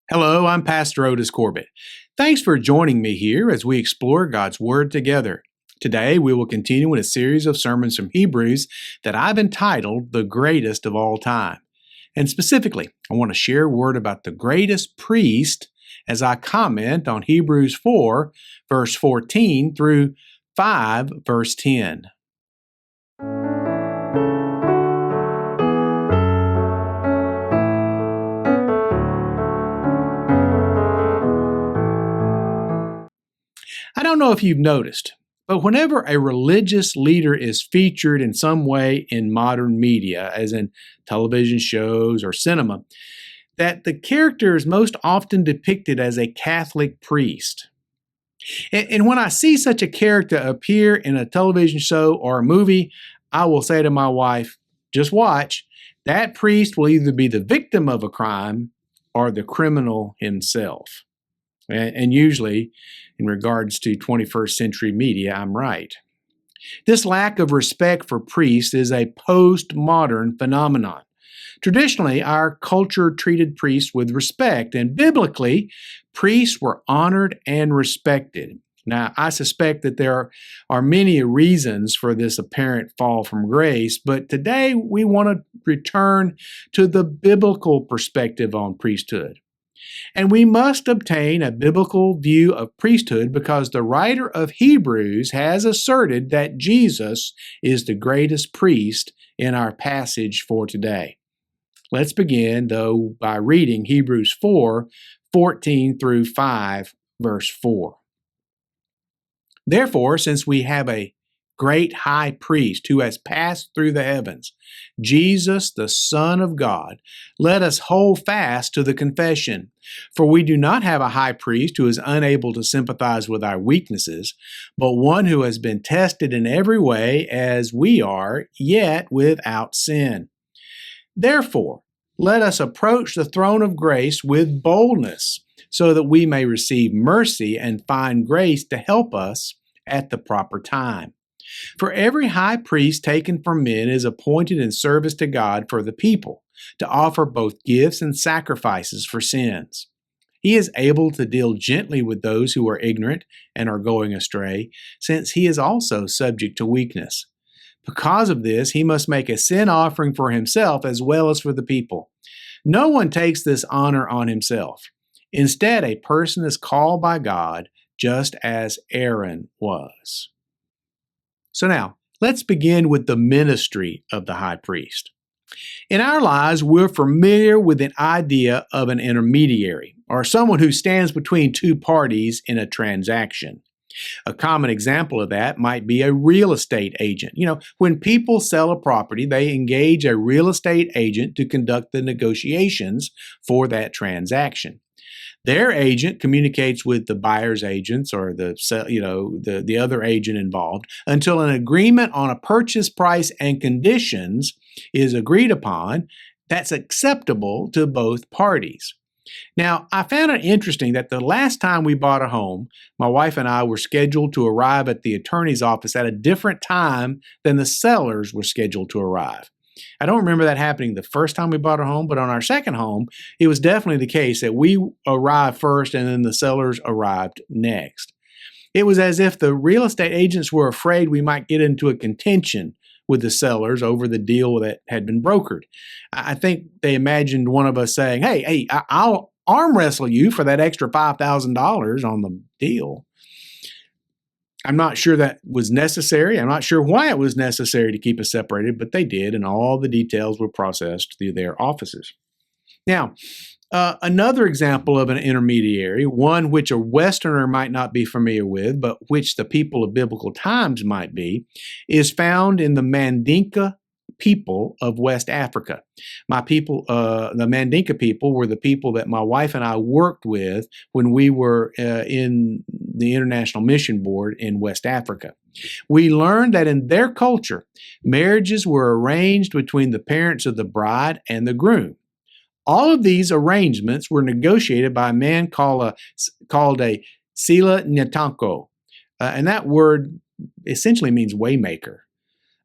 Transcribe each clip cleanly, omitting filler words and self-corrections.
Hello, I'm Pastor Otis Corbett. Thanks for joining me here as we explore God's Word together. Today, we will continue in a series of sermons from Hebrews that I've entitled The Greatest of All Time. And specifically, I want to share a word about the greatest priest as I comment on Hebrews 4, verse 14 through 5, verse 10. I don't know if you've noticed, but whenever a religious leader is featured in some way in modern media, as in television shows or cinema, that the character is most often depicted as a Catholic priest. And when I see such a character appear in a television show or a movie, I will say to my wife, just watch, that priest will either be the victim of a crime or the criminal himself. And usually, in regards to 21st century media, I'm right. This lack of respect for priests is a postmodern phenomenon. Traditionally, our culture treated priests with respect, and biblically, priests were honored and respected. Now, I suspect that there are many reasons for this apparent fall from grace, but today we want to return to the biblical perspective on priesthood. And we must obtain a biblical view of priesthood because the writer of Hebrews has asserted that Jesus is the greatest priest in our passage for today. Let's begin, though, by reading Hebrews 4, 14 through 5, verse 4. Therefore, since we have a great high priest who has passed through the heavens, Jesus, the Son of God, let us hold fast to the confession. For we do not have a high priest who is unable to sympathize with our weaknesses, but one who has been tested in every way as we are, yet without sin. Therefore, let us approach the throne of grace with boldness, so that we may receive mercy and find grace to help us at the proper time. For every high priest taken from men is appointed in service to God for the people, to offer both gifts and sacrifices for sins. He is able to deal gently with those who are ignorant and are going astray, since he is also subject to weakness. Because of this, he must make a sin offering for himself as well as for the people. No one takes this honor on himself. Instead, a person is called by God, just as Aaron was. So now, let's begin with the ministry of the high priest. In our lives, we're familiar with the idea of an intermediary, or someone who stands between two parties in a transaction. A common example of that might be a real estate agent. When people sell a property, they engage a real estate agent to conduct the negotiations for that transaction. Their agent communicates with the buyer's agents or the other agent involved until an agreement on a purchase price and conditions is agreed upon that's acceptable to both parties. Now, I found it interesting that the last time we bought a home, my wife and I were scheduled to arrive at the attorney's office at a different time than the sellers were scheduled to arrive. I don't remember that happening the first time we bought a home, but on our second home, it was definitely the case that we arrived first and then the sellers arrived next. It was as if the real estate agents were afraid we might get into a contention with the sellers over the deal that had been brokered. I think they imagined one of us saying, hey, I'll arm wrestle you for that extra $5,000 on the deal. I'm not sure that was necessary. I'm not sure why it was necessary to keep us separated, but they did, and all the details were processed through their offices. Now, another example of an intermediary, one which a Westerner might not be familiar with, but which the people of biblical times might be, is found in the Mandinka people of West Africa. The Mandinka people were the people that my wife and I worked with when we were in the International Mission Board in West Africa. We learned that in their culture, marriages were arranged between the parents of the bride and the groom. All of these arrangements were negotiated by a man called a Sila Nyatanko, and that word essentially means waymaker.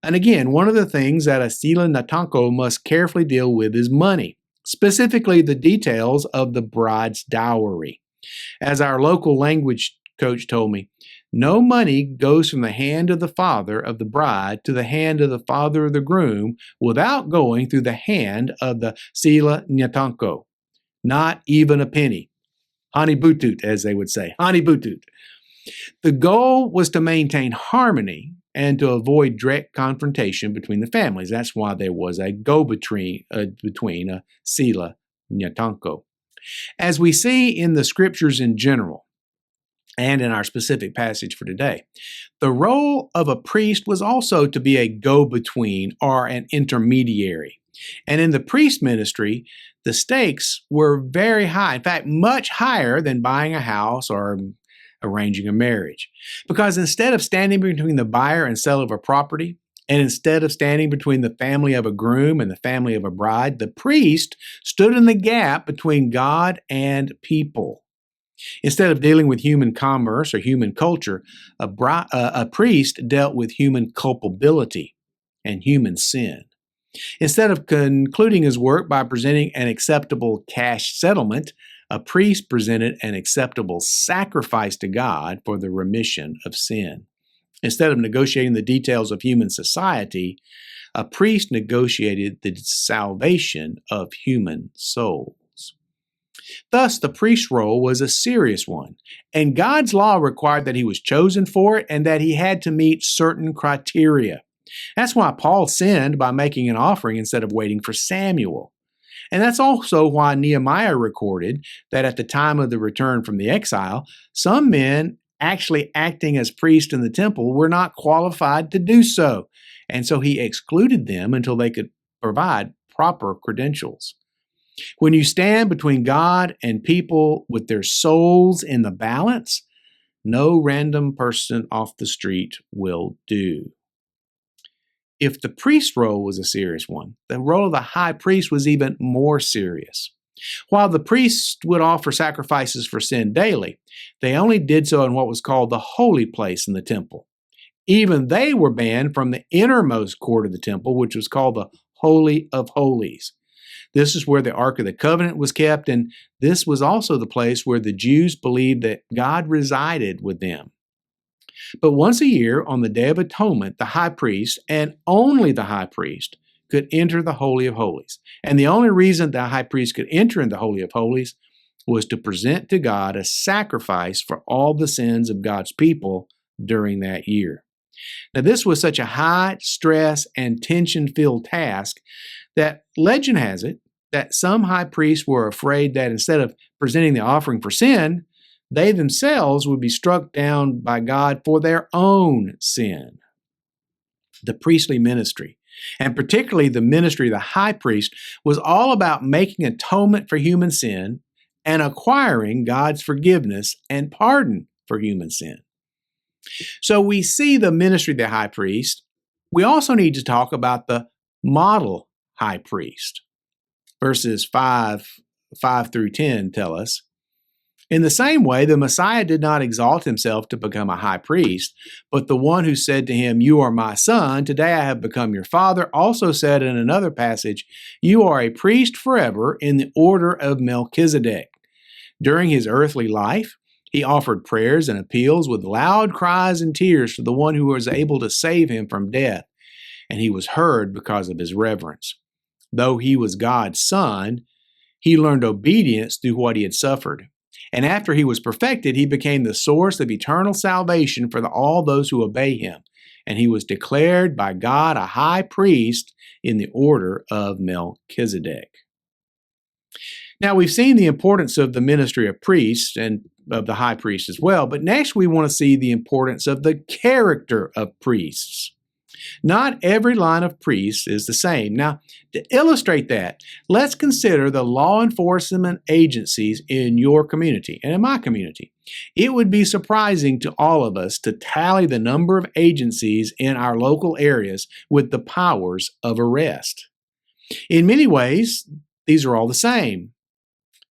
And again, one of the things that a Sila Nyatanko must carefully deal with is money. specifically the details of the bride's dowry. As our local language coach told me, no money goes from the hand of the father of the bride to the hand of the father of the groom without going through the hand of the sila nyatanko. Not even a penny. Hani butut, as they would say. Hani butut. The goal was to maintain harmony and to avoid direct confrontation between the families. That's why there was a go-between between a sila nyatanko. As we see in the scriptures in general, and in our specific passage for today, the role of a priest was also to be a go-between or an intermediary. And in the priest ministry, the stakes were very high. In fact, much higher than buying a house or arranging a marriage. Because instead of standing between the buyer and seller of a property, and instead of standing between the family of a groom and the family of a bride, the priest stood in the gap between God and people. Instead of dealing with human commerce or human culture, a priest dealt with human culpability and human sin. Instead of concluding his work by presenting an acceptable cash settlement, a priest presented an acceptable sacrifice to God for the remission of sin. Instead of negotiating the details of human society, a priest negotiated the salvation of human souls. Thus, the priest's role was a serious one, and God's law required that he was chosen for it and that he had to meet certain criteria. That's why Paul sinned by making an offering instead of waiting for Samuel. And that's also why Nehemiah recorded that at the time of the return from the exile, some men actually acting as priests in the temple were not qualified to do so. And so he excluded them until they could provide proper credentials. When you stand between God and people with their souls in the balance, no random person off the street will do. If the priest role was a serious one, the role of the high priest was even more serious. While the priests would offer sacrifices for sin daily, they only did so in what was called the holy place in the temple. Even they were banned from the innermost court of the temple, which was called the Holy of Holies. This is where the Ark of the Covenant was kept, and this was also the place where the Jews believed that God resided with them. But once a year, on the Day of Atonement, the high priest, and only the high priest, could enter the Holy of Holies. And the only reason the high priest could enter in the Holy of Holies was to present to God a sacrifice for all the sins of God's people during that year. Now, this was such a high stress and tension-filled task that legend has it that some high priests were afraid that instead of presenting the offering for sin, they themselves would be struck down by God for their own sin. The priestly ministry, and particularly the ministry of the high priest, was all about making atonement for human sin and acquiring God's forgiveness and pardon for human sin. So we see the ministry of the high priest. We also need to talk about the model high priest. Verses 5 through 10 tell us, in the same way, the Messiah did not exalt himself to become a high priest, but the one who said to him, "You are my son, today I have become your father," also said in another passage, "You are a priest forever in the order of Melchizedek." During his earthly life, he offered prayers and appeals with loud cries and tears to the one who was able to save him from death, and he was heard because of his reverence. Though he was God's son, he learned obedience through what he had suffered. And after he was perfected, he became the source of eternal salvation for all those who obey him. And he was declared by God a high priest in the order of Melchizedek. Now, we've seen the importance of the ministry of priests and of the high priest as well, but next we want to see the importance of the character of priests. Not every line of priests is the same. Now, to illustrate that, let's consider the law enforcement agencies in your community and in my community. It would be surprising to all of us to tally the number of agencies in our local areas with the powers of arrest. In many ways, these are all the same,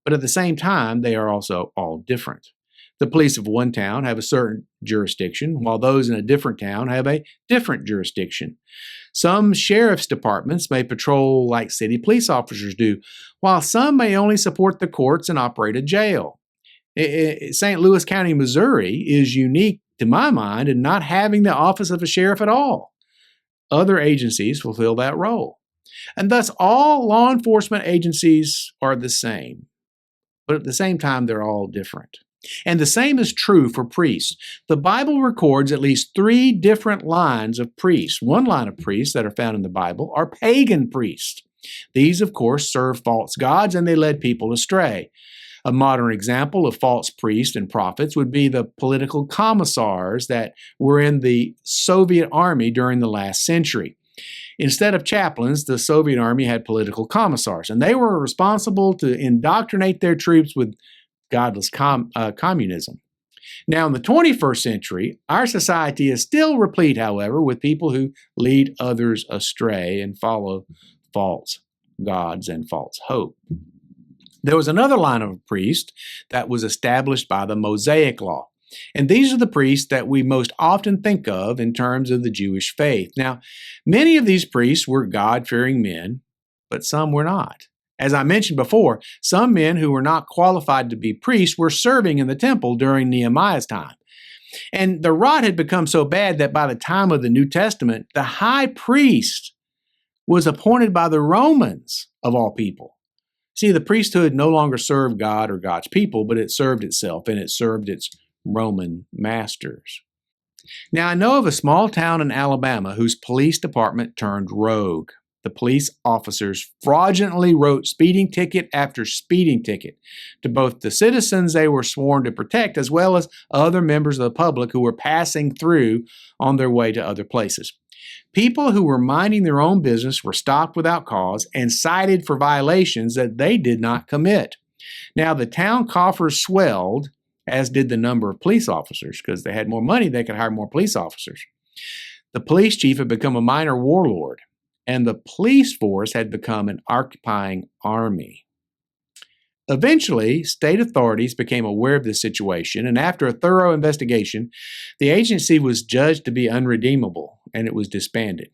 but at the same time, they are also all different. The police of one town have a certain jurisdiction, while those in a different town have a different jurisdiction. Some sheriff's departments may patrol like city police officers do, while some may only support the courts and operate a jail. St. Louis County, Missouri is unique to my mind in not having the office of a sheriff at all. Other agencies fulfill that role. And thus, all law enforcement agencies are the same, but at the same time, they're all different. And the same is true for priests. The Bible records at least 3 different lines of priests. One line of priests that are found in the Bible are pagan priests. These, of course, serve false gods and they led people astray. A modern example of false priests and prophets would be the political commissars that were in the Soviet army during the last century. Instead of chaplains, the Soviet army had political commissars, and they were responsible to indoctrinate their troops with godless communism. Now, in the 21st century, our society is still replete, however, with people who lead others astray and follow false gods and false hope. There was another line of priests that was established by the Mosaic Law. And these are the priests that we most often think of in terms of the Jewish faith. Now, many of these priests were God-fearing men, but some were not. As I mentioned before, some men who were not qualified to be priests were serving in the temple during Nehemiah's time. And the rot had become so bad that by the time of the New Testament, the high priest was appointed by the Romans, of all people. See, the priesthood no longer served God or God's people, but it served itself and it served its Roman masters. Now, I know of a small town in Alabama whose police department turned rogue. The police officers fraudulently wrote speeding ticket after speeding ticket to both the citizens they were sworn to protect as well as other members of the public who were passing through on their way to other places. People who were minding their own business were stopped without cause and cited for violations that they did not commit. Now, the town coffers swelled, as did the number of police officers, because they had more money, they could hire more police officers. The police chief had become a minor warlord, and the police force had become an occupying army. Eventually, state authorities became aware of this situation, and after a thorough investigation, the agency was judged to be unredeemable, and it was disbanded.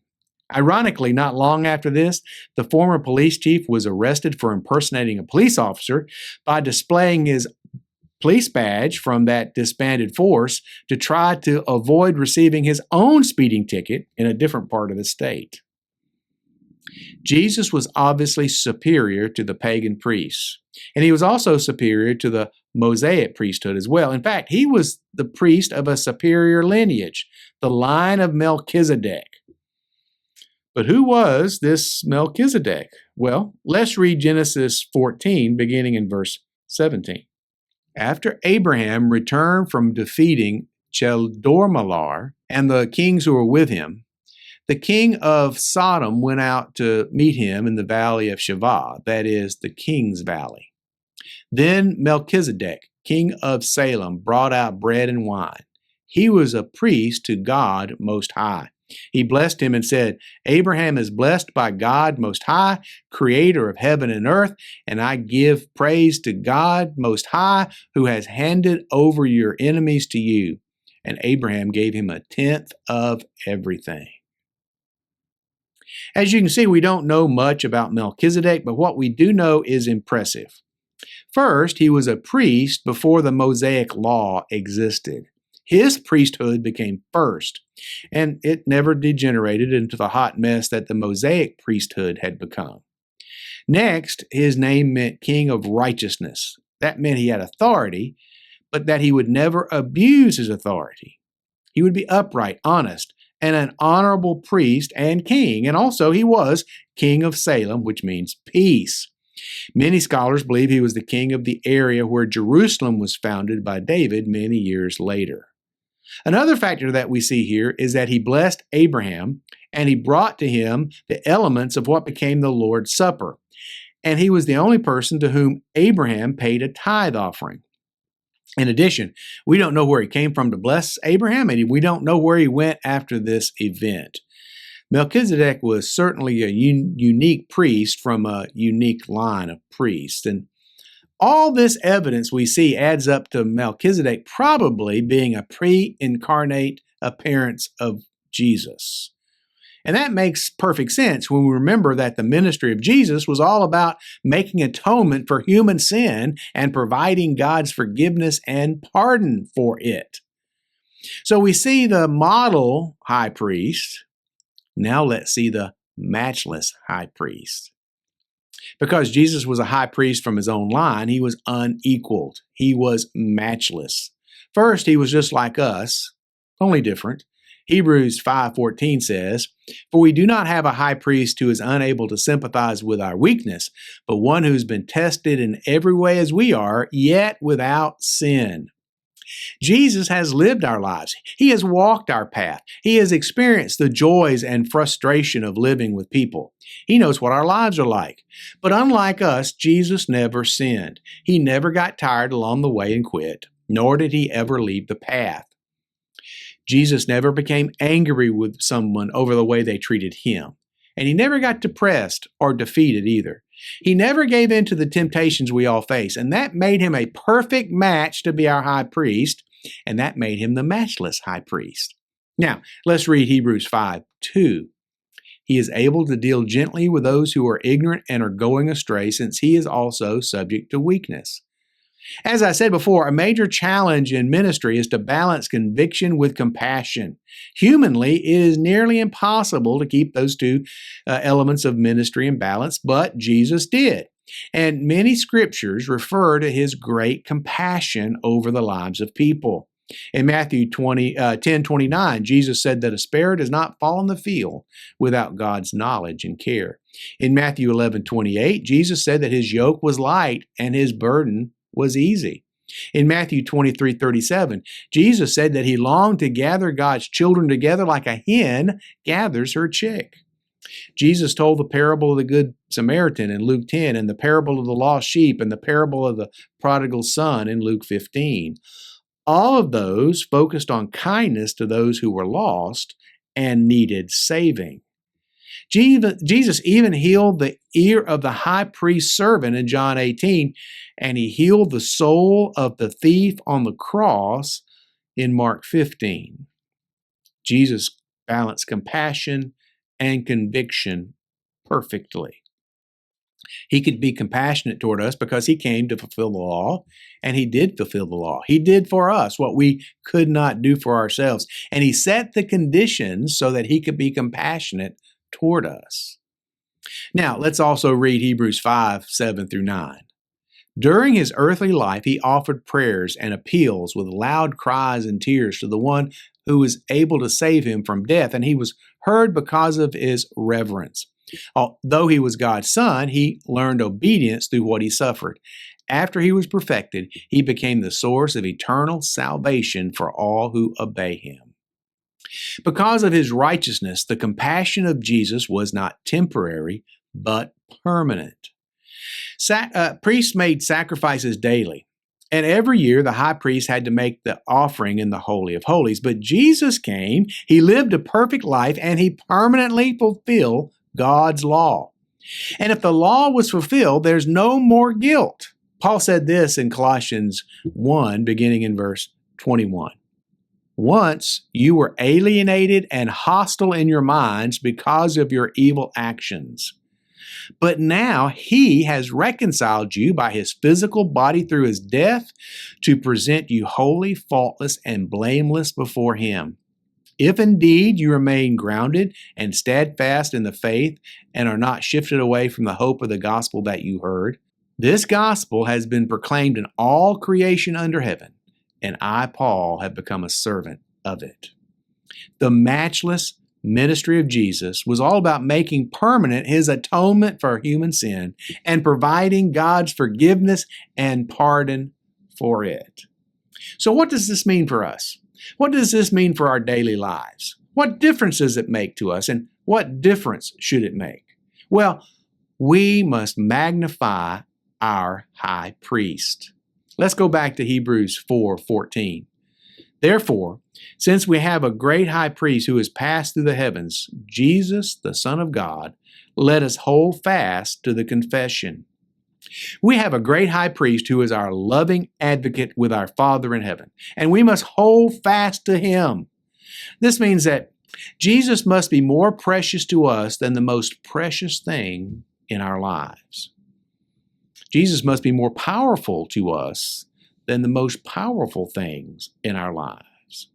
Ironically, not long after this, the former police chief was arrested for impersonating a police officer by displaying his police badge from that disbanded force to try to avoid receiving his own speeding ticket in a different part of the state. Jesus was obviously superior to the pagan priests, and he was also superior to the Mosaic priesthood as well. In fact, he was the priest of a superior lineage, the line of Melchizedek. But who was this Melchizedek? Well, let's read Genesis 14, beginning in verse 17. After Abraham returned from defeating Chedorlaomer and the kings who were with him, the king of Sodom went out to meet him in the valley of Shavah, that is, the king's valley. Then Melchizedek, king of Salem, brought out bread and wine. He was a priest to God Most High. He blessed him and said, Abraham is blessed by God Most High, creator of heaven and earth, and I give praise to God Most High, who has handed over your enemies to you. And Abraham gave him 1/10 of everything. As you can see, we don't know much about Melchizedek, but what we do know is impressive. First, he was a priest before the Mosaic Law existed. His priesthood became first, and it never degenerated into the hot mess that the Mosaic priesthood had become. Next, his name meant King of Righteousness. That meant he had authority, but that he would never abuse his authority. He would be upright, honest, and an honorable priest and king, and also he was king of Salem, which means peace. Many scholars believe he was the king of the area where Jerusalem was founded by David many years later. Another factor that we see here is that he blessed Abraham, and he brought to him the elements of what became the Lord's Supper. And he was the only person to whom Abraham paid a tithe offering. In addition, we don't know where he came from to bless Abraham, and we don't know where he went after this event. Melchizedek was certainly a unique priest from a unique line of priests. And All this evidence we see adds up to Melchizedek probably being a pre-incarnate appearance of Jesus. And that makes perfect sense when we remember that the ministry of Jesus was all about making atonement for human sin and providing God's forgiveness and pardon for it. So we see the model high priest. Now let's see the matchless high priest. Because Jesus was a high priest from his own line, he was unequaled. He was matchless. First, he was just like us, only different. Hebrews 5:14 says, "For we do not have a high priest who is unable to sympathize with our weakness, but one who's been tested in every way as we are, yet without sin." Jesus has lived our lives. He has walked our path. He has experienced the joys and frustration of living with people. He knows what our lives are like. But unlike us, Jesus never sinned. He never got tired along the way and quit, nor did he ever leave the path. Jesus never became angry with someone over the way they treated him. And he never got depressed or defeated either. He never gave in to the temptations we all face, and that made him a perfect match to be our high priest, and that made him the matchless high priest. Now, let's read Hebrews 5:2. He is able to deal gently with those who are ignorant and are going astray, since he is also subject to weakness. As I said before, a major challenge in ministry is to balance conviction with compassion. Humanly, it is nearly impossible to keep those two elements of ministry in balance, but Jesus did. And many scriptures refer to his great compassion over the lives of people. In Matthew 10:29, Jesus said that a sparrow does not fall in the field without God's knowledge and care. In Matthew 11:28, Jesus said that his yoke was light and his burden was easy. In Matthew 23:37, Jesus said that he longed to gather God's children together like a hen gathers her chick. Jesus told the parable of the Good Samaritan in Luke 10, and the parable of the lost sheep, and the parable of the prodigal son in Luke 15. All of those focused on kindness to those who were lost and needed saving. Jesus even healed the ear of the high priest's servant in John 18, and he healed the soul of the thief on the cross in Mark 15. Jesus balanced compassion and conviction perfectly. He could be compassionate toward us because he came to fulfill the law, and he did fulfill the law. He did for us what we could not do for ourselves, and he set the conditions so that he could be compassionate toward us. Now, let's also read Hebrews 5:7-9. During his earthly life, he offered prayers and appeals with loud cries and tears to the one who was able to save him from death, and he was heard because of his reverence. Although he was God's son, he learned obedience through what he suffered. After he was perfected, he became the source of eternal salvation for all who obey him. Because of his righteousness, the compassion of Jesus was not temporary, but permanent. Priests made sacrifices daily, and every year the high priest had to make the offering in the Holy of Holies. But Jesus came, he lived a perfect life, and he permanently fulfilled God's law. And if the law was fulfilled, there's no more guilt. Paul said this in Colossians 1, beginning in verse 21. Once you were alienated and hostile in your minds because of your evil actions. But now he has reconciled you by his physical body through his death to present you holy, faultless, and blameless before him. If indeed you remain grounded and steadfast in the faith and are not shifted away from the hope of the gospel that you heard, this gospel has been proclaimed in all creation under heaven, and I, Paul, have become a servant of it. The matchless ministry of Jesus was all about making permanent his atonement for human sin and providing God's forgiveness and pardon for it. So what does this mean for us? What does this mean for our daily lives? What difference does it make to us, and what difference should it make? Well, we must magnify our high priest. Let's go back to Hebrews 4:14. Therefore, since we have a great high priest who has passed through the heavens, Jesus, the Son of God, let us hold fast to the confession. We have a great high priest who is our loving advocate with our Father in heaven, and we must hold fast to him. This means that Jesus must be more precious to us than the most precious thing in our lives. Jesus must be more powerful to us than the most powerful things in our lives.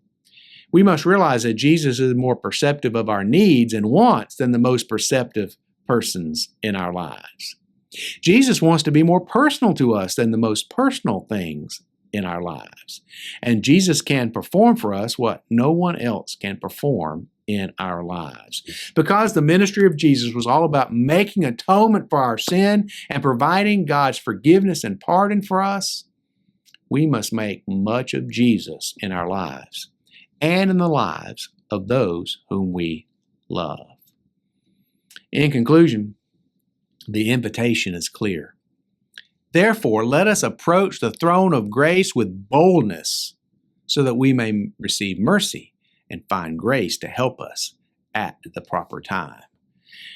We must realize that Jesus is more perceptive of our needs and wants than the most perceptive persons in our lives. Jesus wants to be more personal to us than the most personal things in our lives. And Jesus can perform for us what no one else can perform in our lives. Because the ministry of Jesus was all about making atonement for our sin and providing God's forgiveness and pardon for us, we must make much of Jesus in our lives and in the lives of those whom we love. In conclusion, the invitation is clear. Therefore, let us approach the throne of grace with boldness so that we may receive mercy and find grace to help us at the proper time.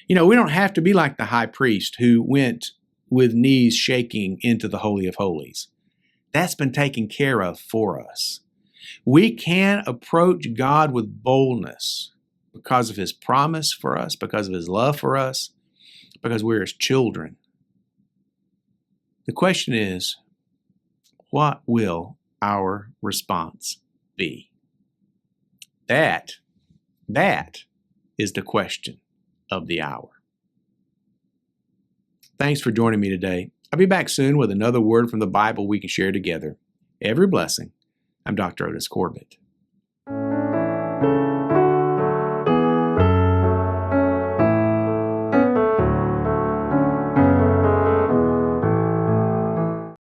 We don't have to be like the high priest who went with knees shaking into the Holy of Holies. That's been taken care of for us. We can approach God with boldness because of his promise for us, because of his love for us, because we're his children. The question is, what will our response be? That is the question of the hour. Thanks for joining me today. I'll be back soon with another word from the Bible we can share together. Every blessing. I'm Dr. Otis Corbett.